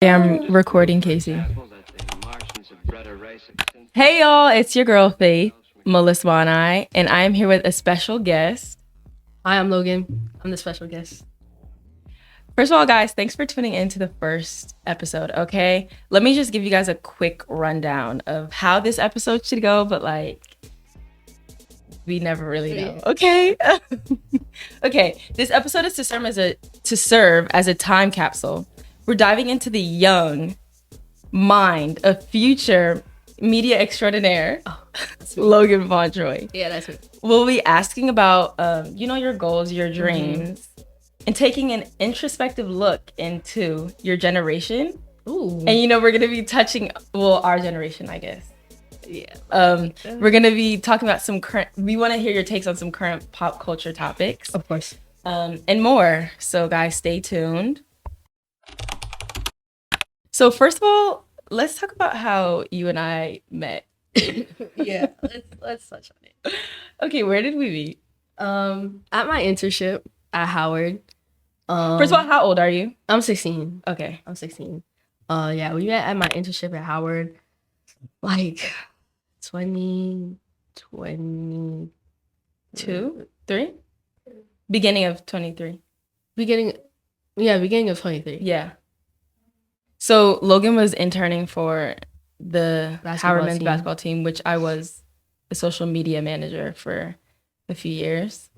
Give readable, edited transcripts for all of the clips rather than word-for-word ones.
I'm recording, Casey. Hey y'all, it's your girl Faith, Mulosmanaj, and I am here with a special guest. Hi, I'm Logan. I'm the special guest. First of all, guys, thanks for tuning in to the first episode, okay? Let me just give you guys a quick rundown of how this episode should go, but we never really know, okay? Okay, this episode is to serve as a time capsule. We're diving into the young mind of future media extraordinaire, Logan Fauntroy. Yeah, that's it. We'll be asking about, your goals, your dreams, and taking an introspective look into your generation. Ooh. And, we're going to be touching, our generation, I guess. Yeah. We're going to be talking about we want to hear your takes on some current pop culture topics. Of course. And more. So, guys, stay tuned. So, first of all, let's talk about how you and I met. Yeah, let's touch on it. Okay, where did we meet? At my internship at Howard. First of all, how old are you? I'm 16. Okay. I'm 16. Yeah, we met at my internship at Howard, like 2022, 3? Beginning of 23. Beginning of 23. Yeah. So Logan was interning for the Howard men's basketball team, which I was the social media manager for a few years.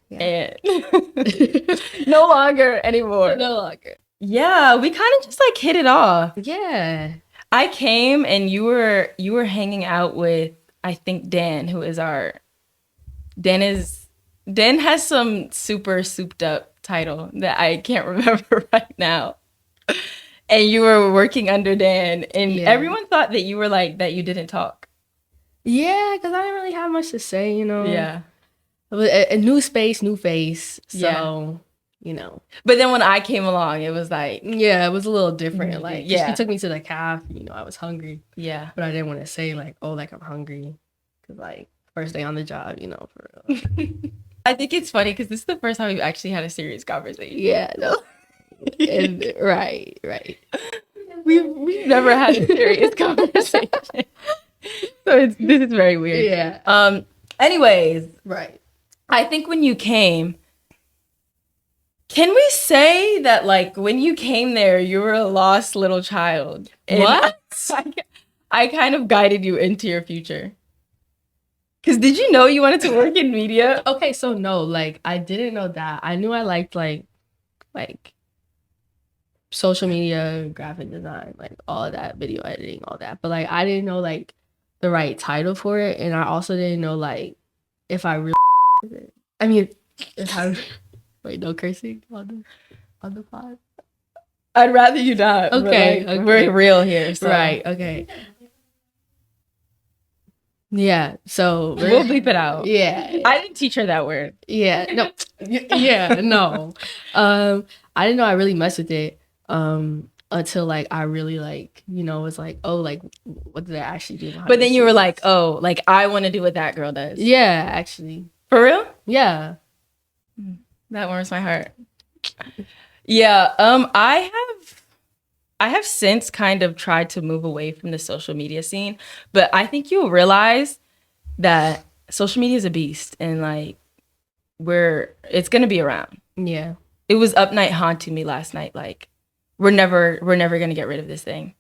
Yeah. And no longer anymore. No longer. Yeah, we kind of just hit it off. Yeah. I came and you were hanging out with, I think, Dan, Dan has some super souped up title that I can't remember right now. And you were working under Dan, and everyone thought that you were that you didn't talk. Yeah, because I didn't really have much to say, Yeah. It was a new space, new face. So, But then when I came along, it was yeah, it was a little different. She took me to the caf, I was hungry. Yeah. But I didn't want to say I'm hungry. Because first day on the job, for real. I think it's funny because this is the first time we've actually had a serious conversation. Yeah, no. Right. We've never had a serious conversation. So this is very weird. Yeah. Anyways. Right. I think when you came, can we say that when you came there, you were a lost little child? And what? I kind of guided you into your future. Because did you know you wanted to work in media? Okay, so no, I didn't know that. I knew I liked like social media, graphic design, all of that, video editing, all that. But I didn't know the right title for it, and I also didn't know if I really I mean, if I wait, no cursing on the pod. I'd rather you not. Okay, we're real here. So. Right. Okay. Yeah. So we'll bleep it out. Yeah. I didn't teach her that word. Yeah. No. Yeah. No. I didn't know I really messed with it. Until I really was what did I actually do? But then you were I want to do what that girl does. Yeah, actually. For real? Yeah. That warms my heart. Yeah. I have since kind of tried to move away from the social media scene, but I think you'll realize that social media is a beast, and it's gonna be around. Yeah. It was up night haunting me last night. We're never gonna get rid of this thing.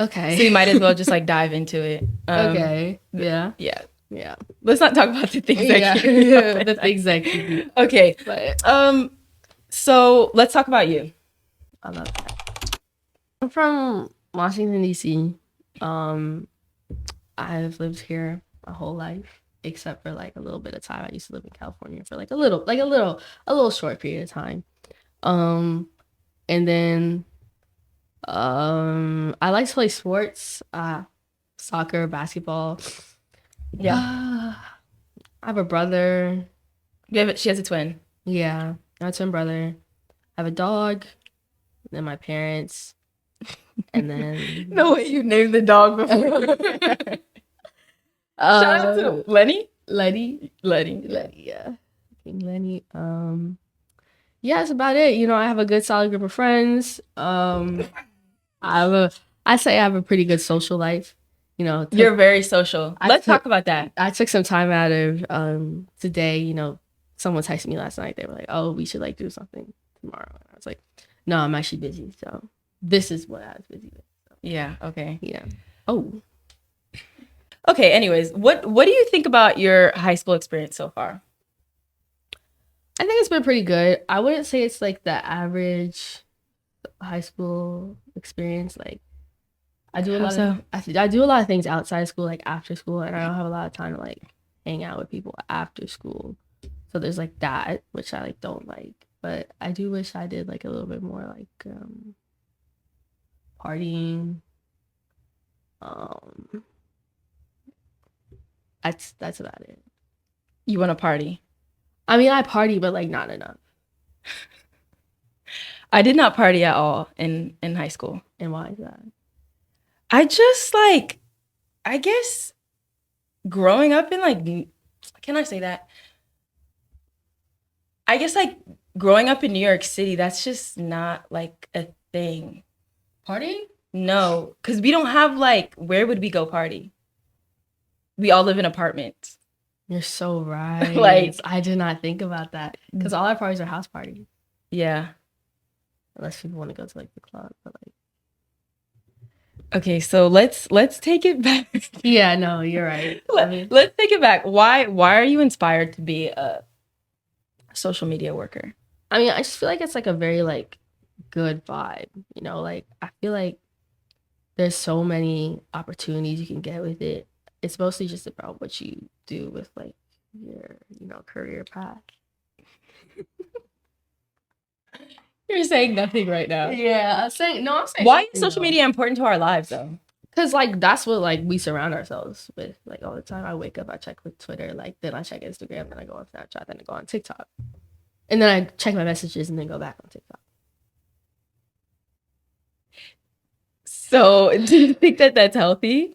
Okay. So you might as well just dive into it. Okay. Yeah. Yeah. Yeah. Let's not talk about the things that yeah. The things that you do. Okay. But so let's talk about you. I love that. I'm from Washington, D.C. I've lived here my whole life, except for a little bit of time. I used to live in California for a little short period of time. And then I like to play sports, soccer, basketball. Yeah. I have a brother. She has a twin. Yeah, I have a twin brother. I have a dog. Then my parents. And then no way you named the dog before. Shout out to Lenny. Letty, Lenny. yeah. King Lenny. yeah, that's about it. You know, I have a good solid group of friends. I have a, I say I have a pretty good social life. You know, You're very social. Let's talk about that. I took some time out of today. You know, someone texted me last night. They were like, "Oh, we should like do something tomorrow." And I was like, "No, I'm actually busy." So this is what I was busy with. So, Yeah. Okay. yeah. Oh, Okay. Anyways, what do you think about your high school experience so far? I think it's been pretty good. I wouldn't say it's like the average high school experience. Like I do a How lot so? of I do a lot of things outside of school, like after school, and I don't have a lot of time to like hang out with people after school. So there's like that, which I like don't like. But I do wish I did like a little bit more like partying. Um that's about it. You want to party? I mean I party but like not enough. I did not party at all in high school. And why is that? I just like, I guess growing up in like, can I say that? I guess like growing up in New York City, that's just not like a thing. Partying? No, because we don't have like, where would we go party? We all live in apartments. You're so right. Like, I did not think about that. Because all our parties are house parties. yeah. Unless people want to go to like the club, but like Okay, so let's take it back. yeah, no, you're right. Let's take it back. Why are you inspired to be a social media worker? I mean, I just feel like it's like a very like good vibe, you know, like I feel like there's so many opportunities you can get with it. It's mostly just about what you do with like your, you know, career path. You're saying nothing right now. Yeah, I'm saying Why is social media important to our lives though? Because like that's what like we surround ourselves with like all the time. I wake up, I check with Twitter, like then I check Instagram, then I go on Snapchat, then I go on TikTok. And then I check my messages and then go back on TikTok. So, do you think that that's healthy?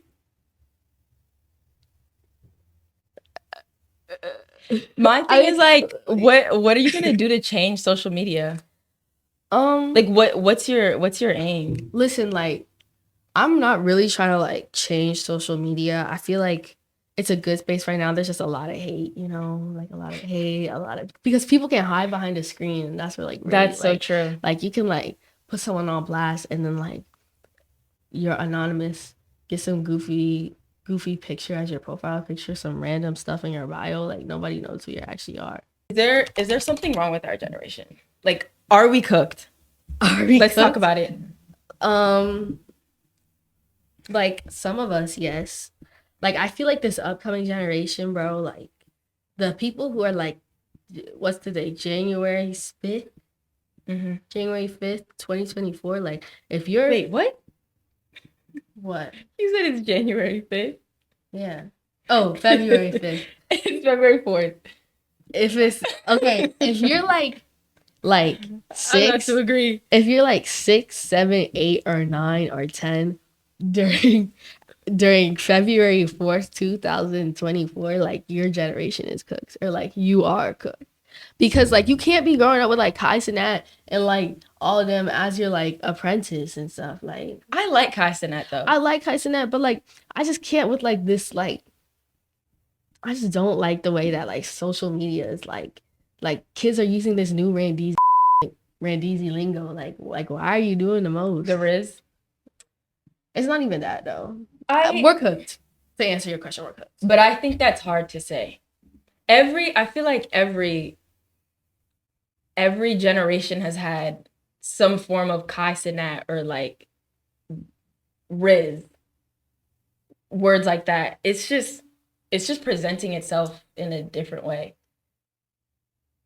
My thing is like, what are you gonna do to change social media? Like, what's your aim? Listen, like I'm not really trying to like change social media. I feel like it's a good space right now. There's just a lot of hate, you know, like a lot of hate, a lot of because people can't hide behind a screen. And that's what like really, That's so like, true. like you can like put someone on blast and then like you're anonymous, get some goofy picture as your profile picture, some random stuff in your bio. Like nobody knows who you actually are. Is there something wrong with our generation? Like, are we cooked? Let's talk about it. Like some of us, yes. Like I feel like this upcoming generation, bro, like the people who are like what's today? January 5th? Mm-hmm. January 5th, 2024. Like if you're Wait, what? What? You said it's January 5th? Yeah. Oh, February 5th. It's February 4th. If it's okay, if you're like I have 6, to agree. if you're like 6, 7, 8, or 9 or 10 during February 4th, 2024, like your generation is cooked or like you are cooked. Because like you can't be growing up with like Kai Cenat and like all of them as your like apprentice and stuff. Like I like Kai Cenat though. I like Kai Cenat, but like I just can't with like this like I just don't like the way that like social media is like kids are using this new Randeezy lingo. Like why are you doing the most? The Riz. It's not even that though. I We're cooked. To answer your question, we're cooked. But I think that's hard to say. I feel like every generation has had some form of Kai Cenat or like Riz. Words like that. It's just presenting itself in a different way.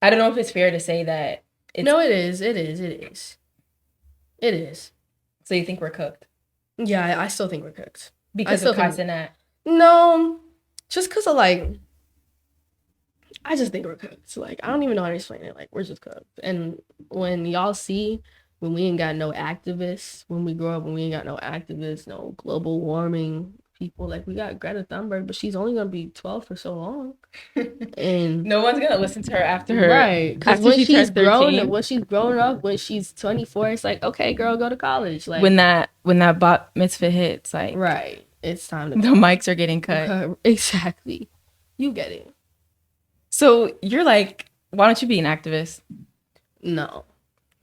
I don't know if it's fair to say that. No, it is. It is. It is. It is. So you think we're cooked? Yeah, I still think we're cooked. Because of Kai Cenat? No, just because of like, I just think we're cooked. Like, I don't even know how to explain it. Like, we're just cooked. And when y'all see, when we ain't got no activists, when we grow up, when we ain't got no activists, no global warming people. Like we got Greta Thunberg, but she's only gonna be 12 for so long. And no one's gonna listen to her after her. Right. Because After when she she's turned 13. grown, when she's grown up, when she's 24, it's like, okay, girl, go to college. Like when that bat mitzvah hits, like right, it's time to the go. mics are getting cut. Exactly. You get it. So you're like, why don't you be an activist? No.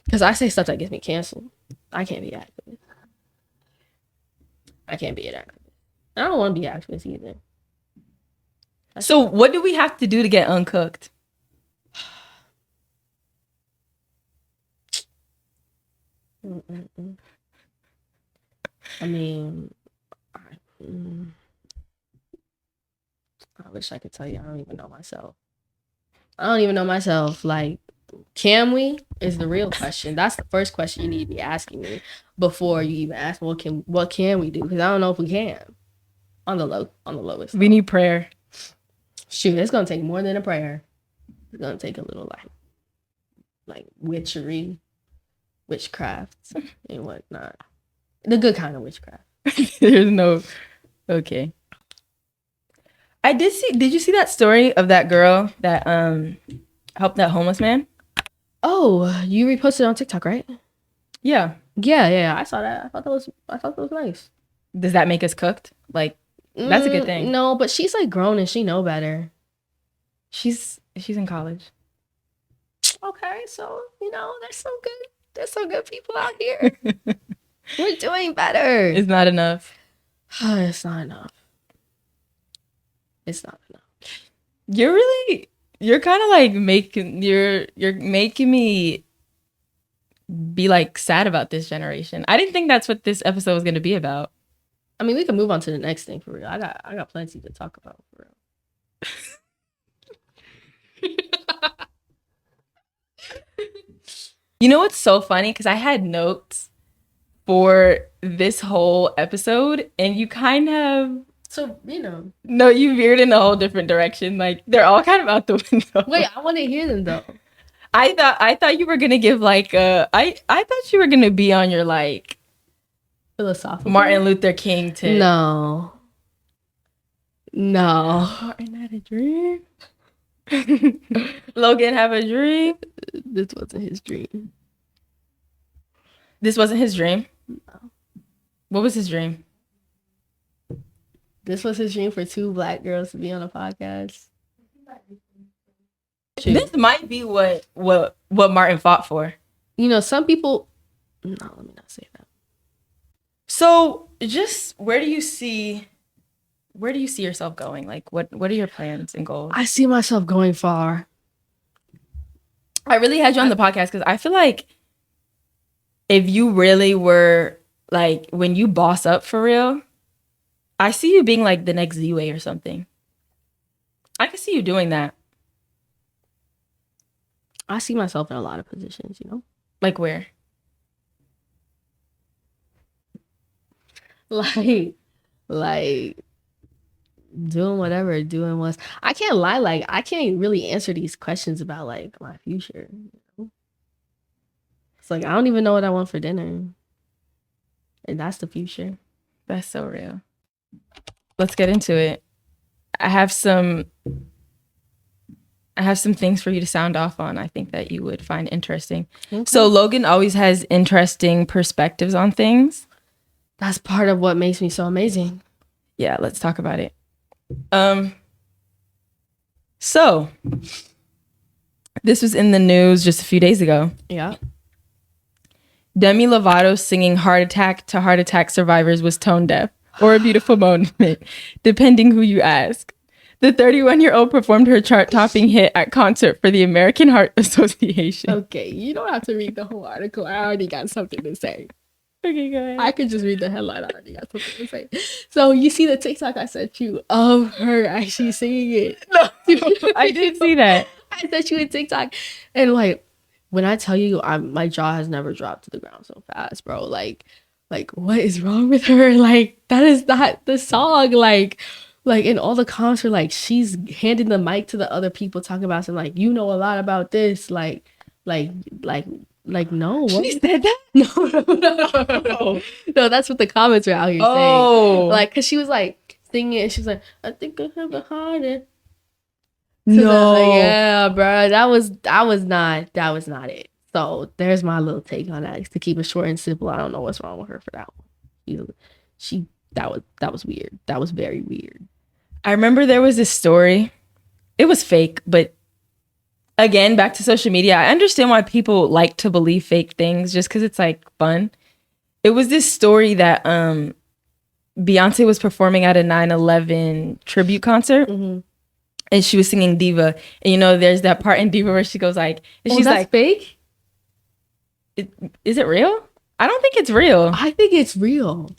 Because I say stuff that gets me canceled. I can't be an activist. I can't be an activist. I don't want to be an activist either. So what do we have to do to get uncooked? I mean, I wish I could tell you. I don't even know myself. Like, can we? Is the real question. That's the first question you need to be asking me before you even ask what can we do? Because I don't know if we can. On the lowest. We need prayer. Shoot, it's gonna take more than a prayer. It's gonna take a little like witchery, witchcraft, and whatnot. The good kind of witchcraft. There's no. Okay. I did see. Did you see that story of that girl that helped that homeless man? Oh, you reposted on TikTok, right? Yeah. Yeah. I saw that. I thought that was nice. Does that make us cooked? Like, that's a good thing. No, but she's like grown and she know better. She's in college. Okay, so there's some good people out here. We're doing better. It's not enough. It's not enough. It's not enough. You're kind of like you're making me be like sad about this generation. I didn't think that's what this episode was going to be about. I mean, we can move on to the next thing for real. I got plenty to talk about for real. You know what's so funny? Because I had notes for this whole episode, and you kind of no, you veered in a whole different direction. Like they're all kind of out the window. Wait, I want to hear them though. I thought you were gonna give like I thought you were gonna be on your like philosophical Martin Luther King tip. No. Martin had a dream. Logan have a dream. This wasn't his dream. This wasn't his dream? No. What was his dream? This was his dream for two Black girls to be on a podcast. This might be what Martin fought for. You know, some people. No, let me not say that. So, just where do you see yourself going? Like, what are your plans and goals? I see myself going far. I really had you on the podcast because I feel like if you really were like when you boss up for real, I see you being like the next Z-Way or something. I can see you doing that. I see myself in a lot of positions, you know? Like where? Like doing whatever, doing what's... I can't lie, like, I can't really answer these questions about, like, my future. You know? It's like, I don't even know what I want for dinner. And that's the future. That's so real. Let's get into it. I have some things for you to sound off on. I think that you would find interesting. Okay. So Logan always has interesting perspectives on things. That's part of what makes me so amazing. Yeah, let's talk about it. So this was in the news just a few days ago. Yeah. Demi Lovato singing Heart Attack to heart attack survivors was tone deaf or a beautiful moment, depending who you ask. The 31-year-old performed her chart-topping hit at concert for the American Heart Association. Okay, you don't have to read the whole article. I already got something to say. Okay, go ahead. I could just read the headline. I already got something to say. So you see the TikTok I sent you of her actually singing it? No, I did see that. I sent you a TikTok, and like when I tell you, my jaw has never dropped to the ground so fast, bro. Like what is wrong with her? Like that is not the song. Like in all the comments are like she's handing the mic to the other people talking about something like, you know a lot about this. Like no. What? She said that? No. No, that's what the comments are out here saying. Like, cause she was like, singing and she's like, I think I have a heart. No. Yeah, bro. That was not it. So there's my little take on that. To keep it short and simple, I don't know what's wrong with her for that one. She that was weird. That was very weird. I remember there was this story. It was fake, but again, back to social media. I understand why people like to believe fake things just because it's like fun. It was this story that Beyonce was performing at a 9/11 tribute concert. Mm-hmm. And she was singing Diva. And you know, there's that part in Diva where she goes like, and she's that's like, fake? Is it real? I don't think it's real. I think it's real.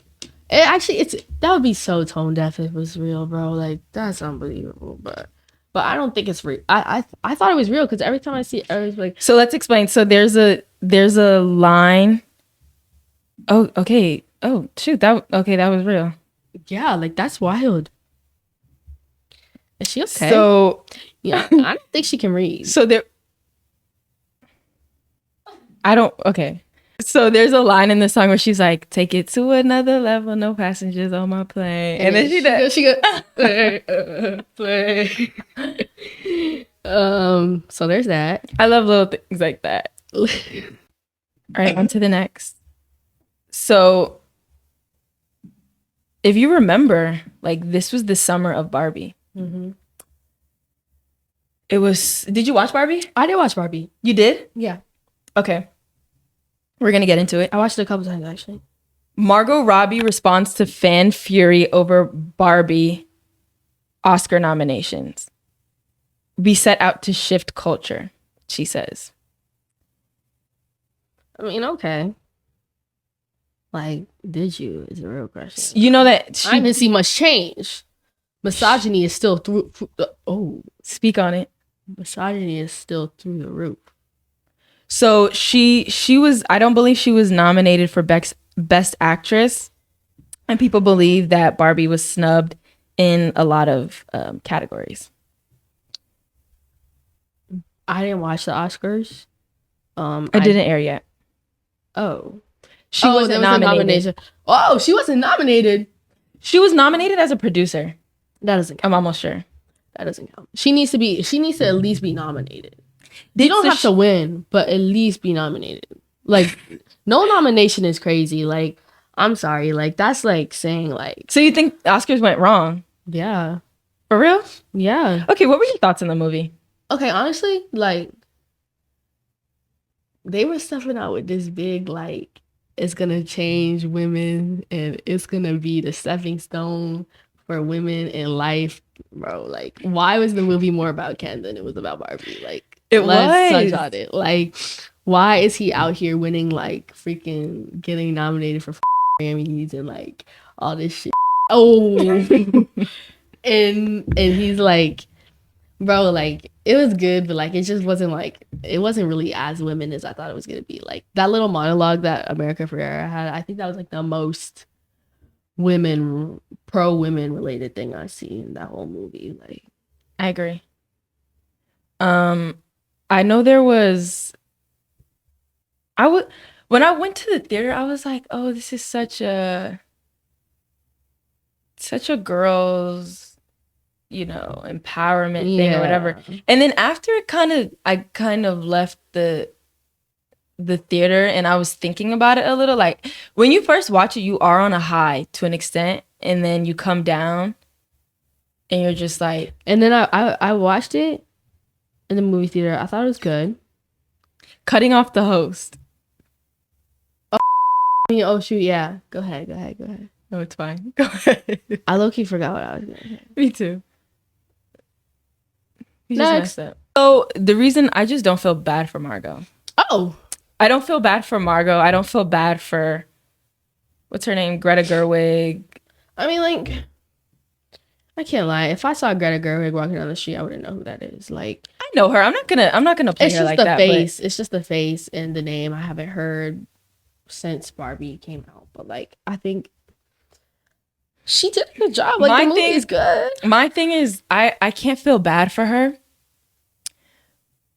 That would be so tone deaf if it was real, bro. Like, that's unbelievable. But I don't think it's real. I thought it was real because every time I see it, I was like, so let's explain. So there's a line. Oh, okay. Oh, shoot. That was real. yeah, like that's wild. Is she okay? So yeah, I don't think she can read. So okay. So there's a line in the song where she's like, take it to another level, no passengers on my plane. And then she goes, play. So there's that. I love little things like that. All right, on to the next. So if you remember, like this was the summer of Barbie. Mm-hmm. Did you watch Barbie? I did watch Barbie. You did? Yeah. Okay. We're going to get into it. I watched it a couple times, actually. Margot Robbie responds to fan fury over Barbie Oscar nominations. We set out to shift culture, she says. I mean, okay. Like, did you? Is a real question. You know that I didn't see much change. Misogyny is still through. Speak on it. Misogyny is still through the roof. So she was, I don't believe she was nominated for Best Actress. And people believe that Barbie was snubbed in a lot of categories. I didn't watch the Oscars. It didn't air yet. Oh. She wasn't nominated. Oh, she wasn't nominated. She was nominated as a producer. That doesn't count. I'm almost sure. That doesn't count. She needs to at least be nominated. You don't have to win, but at least be nominated. Like, no nomination is crazy. Like, I'm sorry. Like, that's like saying like. So you think Oscars went wrong? Yeah. For real? Yeah. Okay, what were your thoughts on the movie? Okay, honestly, like, they were stuffing out with this big, like, it's gonna change women and it's gonna be the stepping stone for women in life. Bro, like, why was the movie more about Ken than it was about Barbie? Like, let's touch on it. Like, why is he out here winning, like, freaking getting nominated for Grammys and, like, all this shit? Oh. and he's like, bro, like, it was good, but like it just wasn't like, it wasn't really as women as I thought it was gonna be. Like that little monologue that America Ferrera had, I think that was like the most pro women related thing I've seen in that whole movie. Like, I agree. I know there was. When I went to the theater, I was like, oh, this is such a girl's, empowerment thing or whatever. And then after I kind of left the theater and I was thinking about it a little. Like when you first watch it, you are on a high to an extent, and then you come down and you're just like. And then I watched it in the movie theater. I thought it was good. Cutting off the host. Oh shoot, yeah. Go ahead. No, it's fine. Go ahead. I low-key forgot what I was gonna say. Me too. You just messed up. So the reason I just don't feel bad for Margot. Oh. I don't feel bad for Margot. I don't feel bad for, what's her name? Greta Gerwig. I mean, like, I can't lie. If I saw Greta Gerwig walking down the street, I wouldn't know who that is. Like, I know her. I'm not gonna play her like that. Face. It's just the face and the name. I haven't heard since Barbie came out, but like, I think she did a good job. Like, the movie is good. My thing is, I can't feel bad for her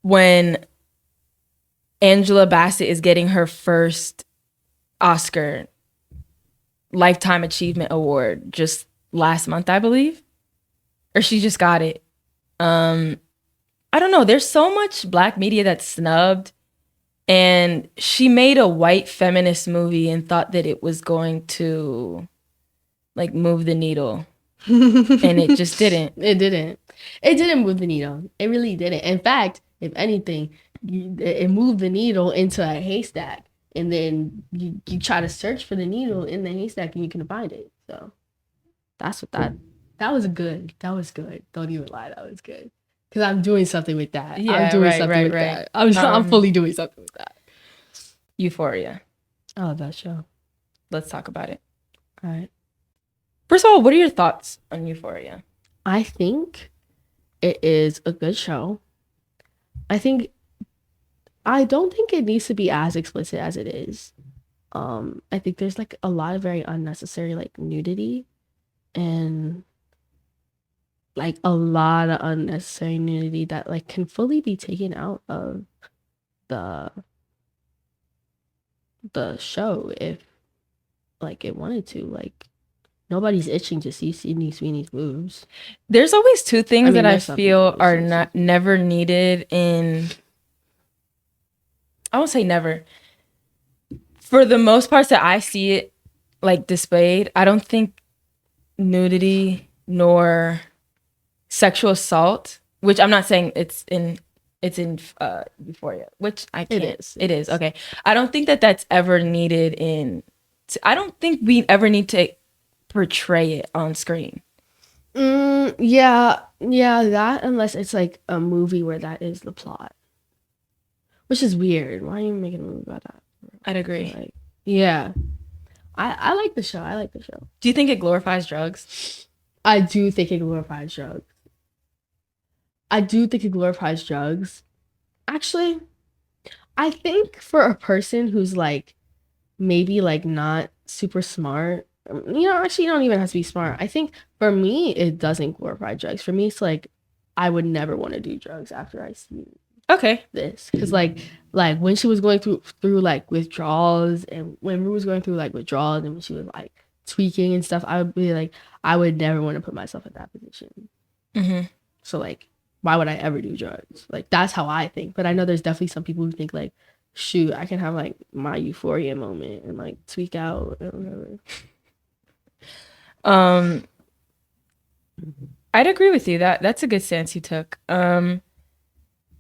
when Angela Bassett is getting her first Oscar Lifetime Achievement Award just last month, I believe, or she just got it. I don't know. There's so much black media that's snubbed, and she made a white feminist movie and thought that it was going to like move the needle, and it just didn't. It didn't. It didn't move the needle. It really didn't. In fact, if anything, it moved the needle into a haystack, and then you try to search for the needle in the haystack and you couldn't find it. So that's what that was good. That was good. Don't even lie. That was good. Because I'm doing something with that. Yeah, I'm doing right, something right, with right. that. I'm fully doing something with that. Euphoria. I love that show. Let's talk about it. All right. First of all, what are your thoughts on Euphoria? I think it is a good show. I don't think it needs to be as explicit as it is. I think there's like a lot of very unnecessary like nudity and like a lot of unnecessary nudity that like can fully be taken out of the show if like it wanted to. Like nobody's itching to see Sydney Sweeney's boobs. There's always two things that I there's some feel people, are there's not never needed in. I won't say never. For the most parts that I see it like displayed, I don't think nudity nor sexual assault, which I'm not saying it's in Euphoria, which I can't. It is. Okay. I don't think that that's ever needed in. I don't think we ever need to portray it on screen. Yeah, that unless it's like a movie where that is the plot, which is weird. Why are you making a movie about that? I'd agree. Like, yeah, I like the show. I like the show. Do you think it glorifies drugs? I do think it glorifies drugs. Actually, I think for a person who's like maybe like not super smart, actually you don't even have to be smart. I think for me it doesn't glorify drugs. For me it's like I would never want to do drugs after I see this, because like when she was going through like withdrawals, and when Rue was going through like withdrawals, and when she was like tweaking and stuff, I would be like, I would never want to put myself in that position. So like, why would I ever do drugs? Like that's how I think. But I know there's definitely some people who think like, shoot, I can have like my euphoria moment and like tweak out or whatever. I'd agree with you. That's a good stance you took.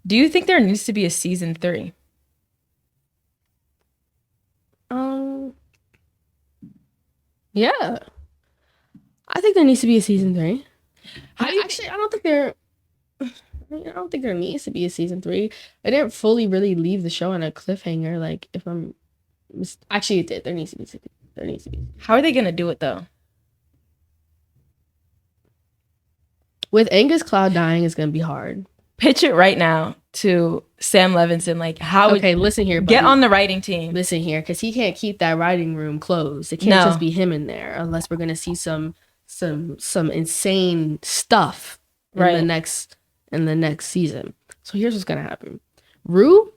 Do you think there needs to be a season 3? Yeah. I think there needs to be a season 3. I don't think there needs to be a season 3. I didn't fully really leave the show on a cliffhanger. Like actually it did. There needs to be. How are they gonna do it though? With Angus Cloud dying, it's gonna be hard. Pitch it right now to Sam Levinson. Like how? Okay, listen here. Buddy. Get on the writing team. Listen here, because he can't keep that writing room closed. It can't just be him in there unless we're gonna see some insane stuff in the next season. So here's what's gonna happen. Rue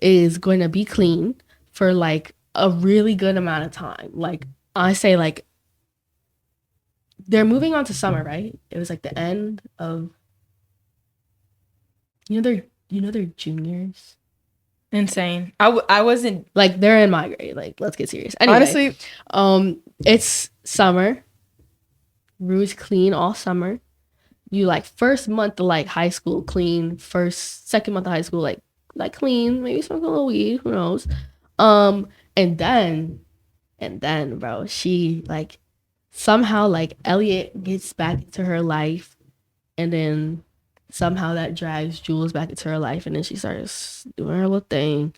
is going to be clean for like a really good amount of time. Like I say, like they're moving on to summer, right? It was like the end of. They're juniors. Insane. I wasn't like, they're in my grade. Like, let's get serious. Anyway, honestly, it's summer. Rue's clean all summer. You like first month of like high school clean. Second month of high school like clean. Maybe smoke a little weed. Who knows? And then, bro, she like somehow like Elliot gets back into her life, and then somehow that drags Jules back into her life, and then she starts doing her little thing,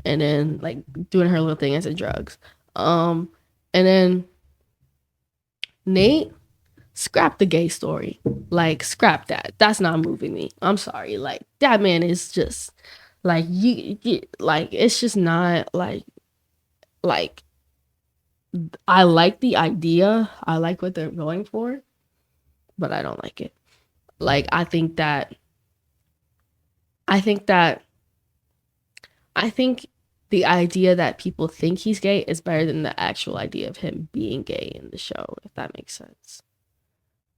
and then like doing her little thing as a drugs. And then Nate, scrap the gay story. Like scrap that. That's not moving me. I'm sorry. Like that man is just like you like it's just not like I like the idea. I like what they're going for, but I don't like it. Like, I think the idea that people think he's gay is better than the actual idea of him being gay in the show, if that makes sense.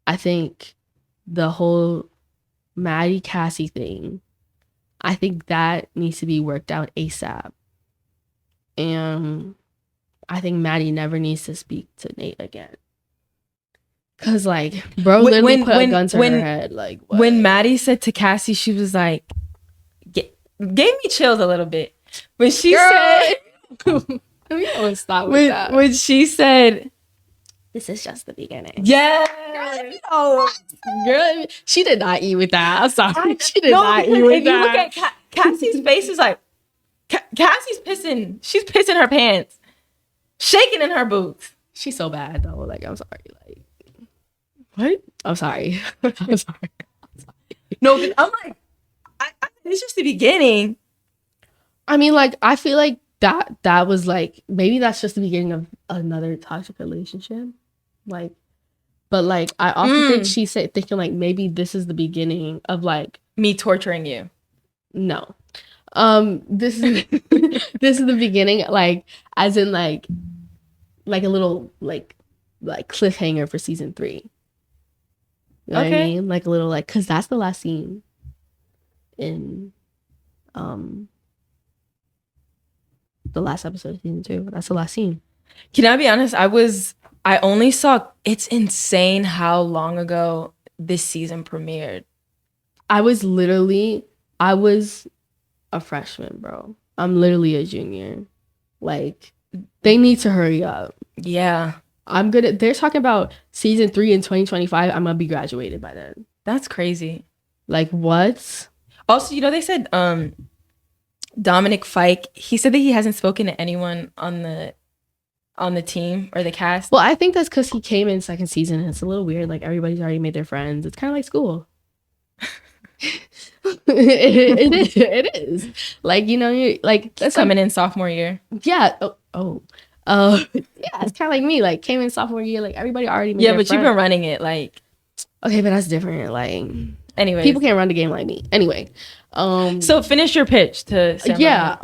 I think the whole Maddie Cassie thing, I think that needs to be worked out ASAP. And I think Maddie never needs to speak to Nate again. Cause like, bro, literally put a gun to her head. Like, what? When Maddie said to Cassie, she was like, gave me chills a little bit. When she said, we don't stop with that. When she said, "This is just the beginning." Yeah. Girl, she did not eat with that. I'm sorry. She did not eat with that. If you look at Cassie's face, is like, Cassie's pissing. She's pissing her pants, shaking in her boots. She's so bad though. Like, I'm sorry. Like, what? I'm sorry. I'm sorry. No, I'm like, it's just the beginning. I mean, like, I feel like that was like, maybe that's just the beginning of another toxic relationship. Like, but like, I also think she said, thinking like, maybe this is the beginning of like me torturing you. No, this is this is the beginning, like, as in like a little like cliffhanger for season 3. You know what I mean? Like a little like, because that's the last scene in the last episode of season 2. That's the last scene. Can I be honest? I only saw, it's insane how long ago this season premiered. I was a freshman, bro. I'm literally a junior. Like, they need to hurry up. Yeah. They're talking about season 3 in 2025. I'm gonna be graduated by then. That's crazy. Like, what? Also, you know, they said Dominic Fike, he said that he hasn't spoken to anyone on the team or the cast. Well, I think that's because he came in second season and it's a little weird. Like, everybody's already made their friends. It's kind of like school. it is. Like, you know, you're like, that's coming in sophomore year. Yeah. Yeah, it's kind of like me. Like, came in sophomore year, like, everybody already made their but friend. You've been running it, like. Okay, but that's different. Like, anyway, people can't run the game like me. Anyway, so finish your pitch to Sam. Yeah.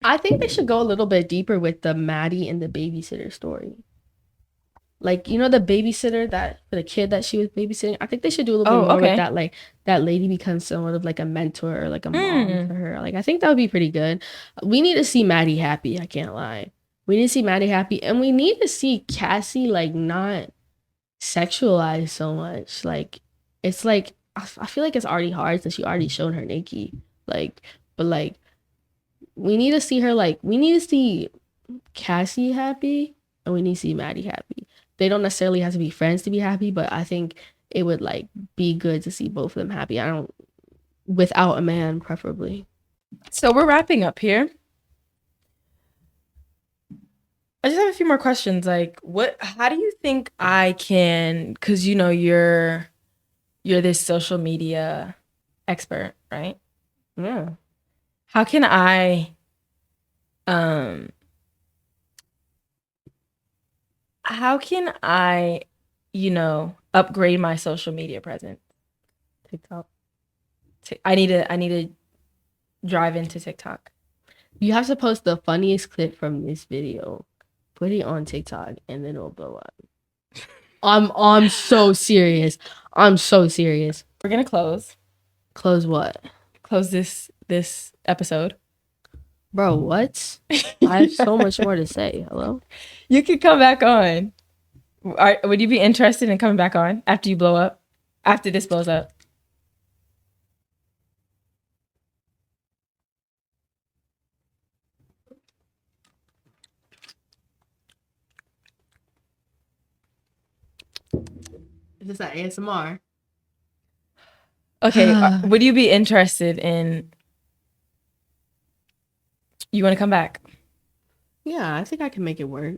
I think they should go a little bit deeper with the Maddie and the babysitter story. Like, you know, the babysitter for the kid that she was babysitting. I think they should do a little bit more with that. Like, that lady becomes somewhat of like a mentor or like a mom for her. Like, I think that would be pretty good. We need to see Maddie happy. I can't lie. We need to see Maddie happy, and we need to see Cassie like not sexualized so much. Like, it's like, I feel like it's already hard since she already showed her naked. Like, but like, we need to see her, like, we need to see Cassie happy, and we need to see Maddie happy. They don't necessarily have to be friends to be happy, but I think it would like be good to see both of them happy. Without a man, preferably. So we're wrapping up here. I just have a few more questions. Like, how do you think I can, because you know you're this social media expert, right? Yeah. How can I you know, upgrade my social media presence? TikTok. I need to drive into TikTok. You have to post the funniest clip from this video, put it on TikTok, and then it'll blow up. I'm so serious. I'm so serious. We're gonna close. Close what? Close this episode. Bro, what? I have so much more to say. Hello? You could come back on. Would you be interested in coming back on after you blow up? After this blows up? Is this an ASMR? Okay. Would you be interested in... You want to come back? Yeah, I think I can make it work.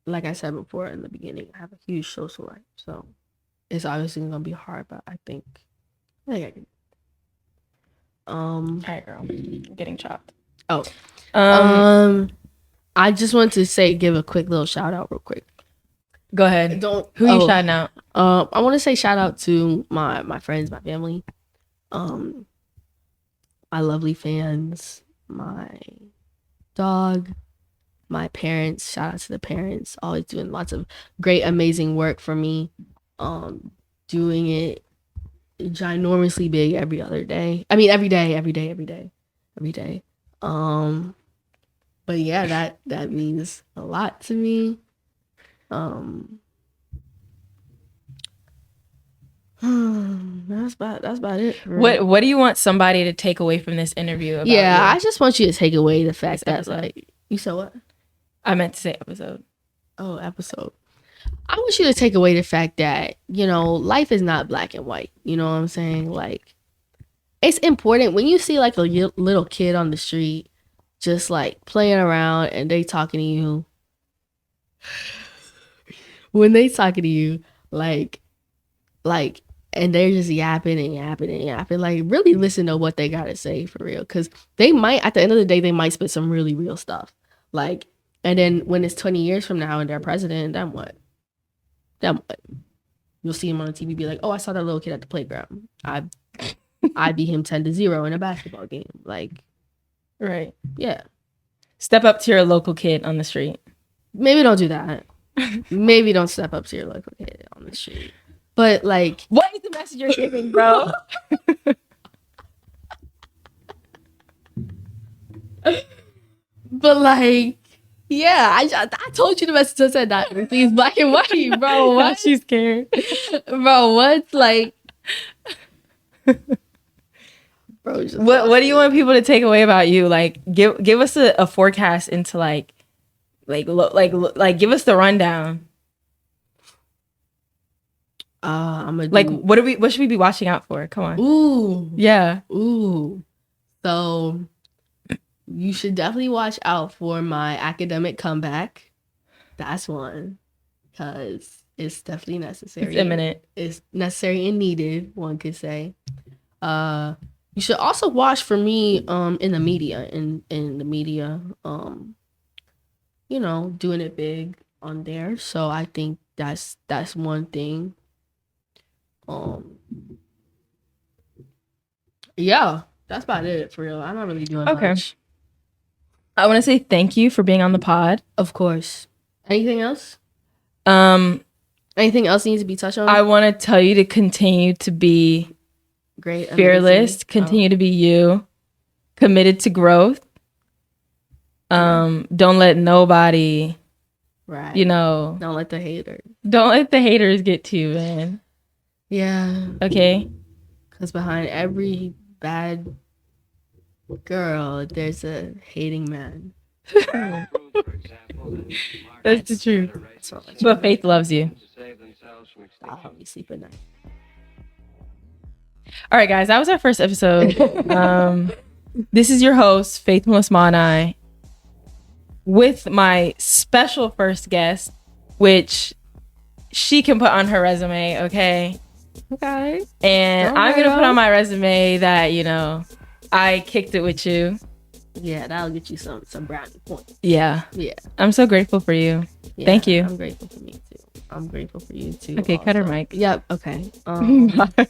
Like I said before in the beginning, I have a huge social life, so it's obviously gonna be hard, but I think I can. All right, girl. I'm getting chopped. Oh. I just want to give a quick little shout out real quick. Go ahead. Who you shouting out? I want to say shout out to my friends, my family, my lovely fans, my dog, my parents. Shout out to the parents, always doing lots of great, amazing work for me. Doing it ginormously big every other day. I mean, every day. But yeah, that means a lot to me. That's about it. What do you want somebody to take away from this interview about Yeah, you? I just want you to take away the fact that episode. like you said what? I meant to say episode. Oh, episode. I want you to take away the fact that, you know, life is not black and white. You know what I'm saying? Like, it's important when you see like a little kid on the street just like playing around and they talking to you. When they talking to you, like, and they're just yapping and yapping and yapping. Like, really listen to what they gotta say for real, because they might, at the end of the day, they might spit some really real stuff. Like, and then when it's 20 years from now and they're president, then what? You'll see him on the TV, be like, "Oh, I saw that little kid at the playground. I beat him 10-0 in a basketball game." Like, right? Yeah. Step up to your local kid on the street. Maybe don't do that. Maybe don't step up to your local kid on the street. But like, what is the message you're giving, bro? But like, yeah, I told you the message. I said that everything's black and white, bro. What? She's scared, bro. What's like, bro? What do you want people to take away about you? Like, give us a forecast into like give us the rundown. What should we be watching out for? Come on. Ooh. Yeah. Ooh. So you should definitely watch out for my academic comeback. That's one. Because it's definitely necessary. It's imminent. It's necessary and needed, one could say. You should also watch for me in the media. In the media, you know, doing it big on there. So I think that's one thing. Yeah, that's about it for real. I'm not really doing much. I want to say thank you for being on the pod. Of course. Anything else? Anything else needs to be touched on? I want to tell you to continue to be great, fearless, amazing. Continue to be you, committed to growth. Don't let nobody, right? You know, don't let the haters get to you, man. Yeah. Okay. Because behind every bad girl, there's a hating man. That's the truth. But Faith loves you. I'll help you sleep at night. All right, guys, that was our first episode. This is your host, Faith Mulosmanaj, with my special first guest, which she can put on her resume, okay? Okay. And I'm going to put on my resume that, you know, I kicked it with you. Yeah, that'll get you some brownie points. Yeah. Yeah. I'm so grateful for you. Yeah, thank you. I'm grateful for me too. I'm grateful for you too. Okay, also. Cut her mic. Yep. Okay. Bye.